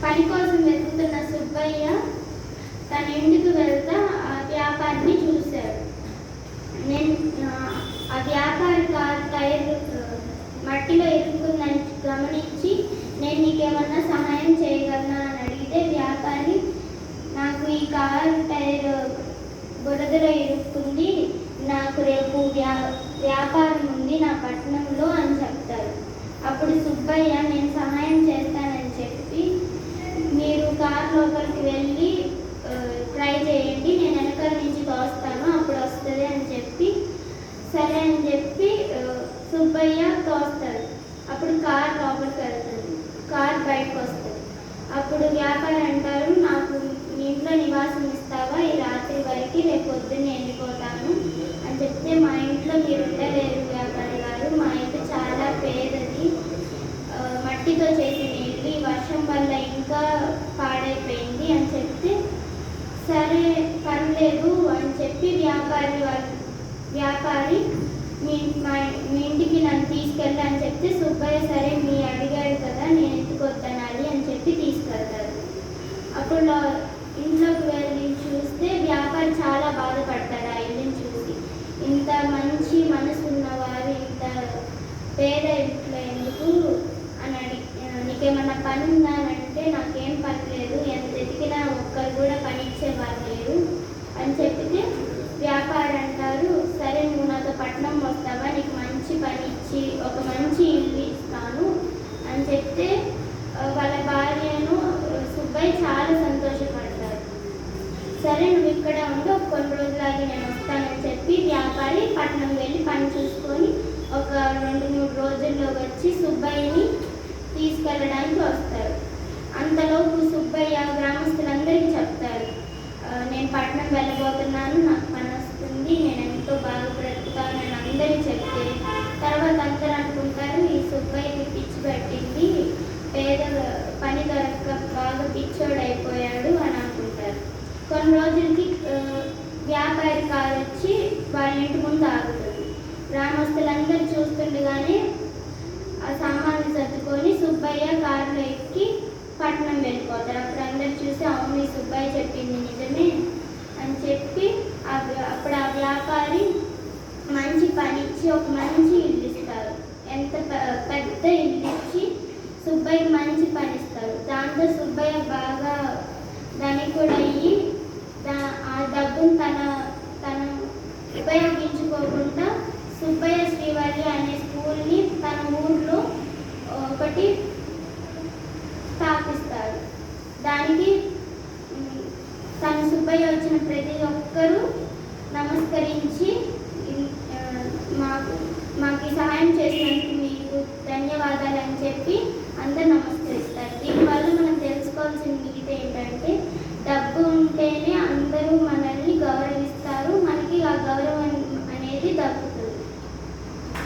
పని కోసం వెతుకుతున్న సుబ్బయ్య తన ఇంటికి వెళ్తా ఆ వ్యాపారిని చూశాడు. ఆ వ్యాపారి కారు టైర్ మట్టిలో ఇరుక్కుందని గమనించి నేను నీకేమన్నా సహాయం చేయగలనా అని అడిగితే వ్యాపారి నాకు ఈ కారు టైర్ బురదలో ఇరుక్కుంది, నాకు రేపు వ్యాపారం ఉంది నా పట్టణంలో అని చెప్తారు. అప్పుడు సుబ్బయ్య నేను సహాయం చేస్తానని చెప్పి మీరు కారు లోపలికి వెళ్ళి ట్రై చేయండి, నేను వెనకాల నుంచి తోస్తాను అప్పుడు వస్తుంది అని చెప్పి సరే అని చెప్పి సుబ్బయ్య తోస్తాడు. అప్పుడు కారు లోపలికి వెళ్తుంది, కారు బయటకు వస్తుంది. అప్పుడు వ్యాపారి అంటారు నాకు మీ ఇంట్లో నివాసం ఇస్తావా ఈ రాత్రి వరకు, రేపు పొద్దున్నే వెళ్ళిపోతాను అని చెప్తే మా ఇంట్లో మీరు ఉండలేరు వ్యాపారి గారు, మా ఇంట్లో చాలా పేదది, మట్టితో చేసిన ఇల్లు, ఈ వర్షం వల్ల ఇంకా పాడైపోయింది అని చెప్తే సరే పర్లేదు అని చెప్పి వ్యాపారి మీ ఇంటికి నన్ను తీసుకెళ్ళి అని చెప్తే సుబ్బయ్య సరే మీ అడిగాడు కదా నేను ఎత్తుకొద్దనాలి అని చెప్పి తీసుకెళ్తారు. అప్పుడు ఇంట్లోకి వెళ్ళి చూస్తే వ్యాపారి చాలా బాధపడతాడు ఆ ఇల్లుని చూసి. ఇంత మంచి మనసు ఉన్నవారు ఇంత పేద ఇంట్లో ఎందుకు అని నీకేమన్నా పని ఉందా అని అంటే నాకేం పని లేదు, ఎంత ఎదిగినా ఒక్కరు కూడా పని ఇచ్చేవారు లేరు అని చెప్పితే వ్యాపారి అంటారు సరే నువ్వు నాతో పట్నం వస్తావా, నీకు మంచి పని ఇచ్చి ఒక మంచి ఇల్లు ఇస్తాను అని చెప్తే వాళ్ళ భార్యను సుబ్బయ్య చాలా సంతోషపడతారు. సరే నువ్వు ఇక్కడ ఉండి కొన్ని రోజులాగి నేను వస్తానని చెప్పి వ్యాపారి పట్నం వెళ్ళి పని చూసుకొని ఒక 2-3 రోజుల్లో వచ్చి సుబ్బయ్యని తీసుకెళ్ళడానికి వస్తారు. అంతలోపు సుబ్బయ్య గ్రామస్తులందరికీ చెప్తారు నేను పట్నం వెళ్ళబోతున్నాను, నాకు పని వస్తుంది, నేను ఎంతో బాగా బ్రతుకుతాను అని అందరికీ చెప్తే తర్వాత అందరూ అనుకుంటారు ఈ సుబ్బయ్యకి పిచ్చి పెట్టింది, పేద పని దొరక్క బాగా పిచ్చోడు అయిపోయాడు అని అనుకుంటారు. కొన్ని రోజులకి వ్యాపారి కారు వచ్చి వాళ్ళ ఇంటి ముందు ఆగుతుంది. గ్రామస్తులందరూ చూస్తుండగానే ఆ సామాన్లు సర్దుకొని సుబ్బయ్య కారులో ఎక్కి పట్నం వెళ్ళిపోతారు. అప్పుడు అందరు చూసి అవును ఈ సుబ్బయ్య చెప్పింది నిజమే అని చెప్పి అప్పుడు ఆ వ్యాపారి మంచి పని ఇచ్చి ఒక మంచి ఇల్లు ఇస్తారు. ఎంత పెద్ద ఇల్లు ఇచ్చి సుబ్బయ్యకి మంచి పని ఇస్తారు. దాంతో సుబ్బయ్య బాగా ధనికుడు అయ్యి ఆ డబ్బును తన ఉపయోగించుకోకుండా సుబ్బయ్య శ్రీవల్లి అనే స్కూల్ని తన ఊర్లో ఒకటి స్థాపిస్తారు. దానికి తన సుబ్బయ్య వచ్చిన ప్రతి ఒక్కరూ నమస్కరించి మాకు ఈ సహాయం చేసినందుకు మీకు ధన్యవాదాలు అని చెప్పి అందరూ నమస్కరిస్తారు.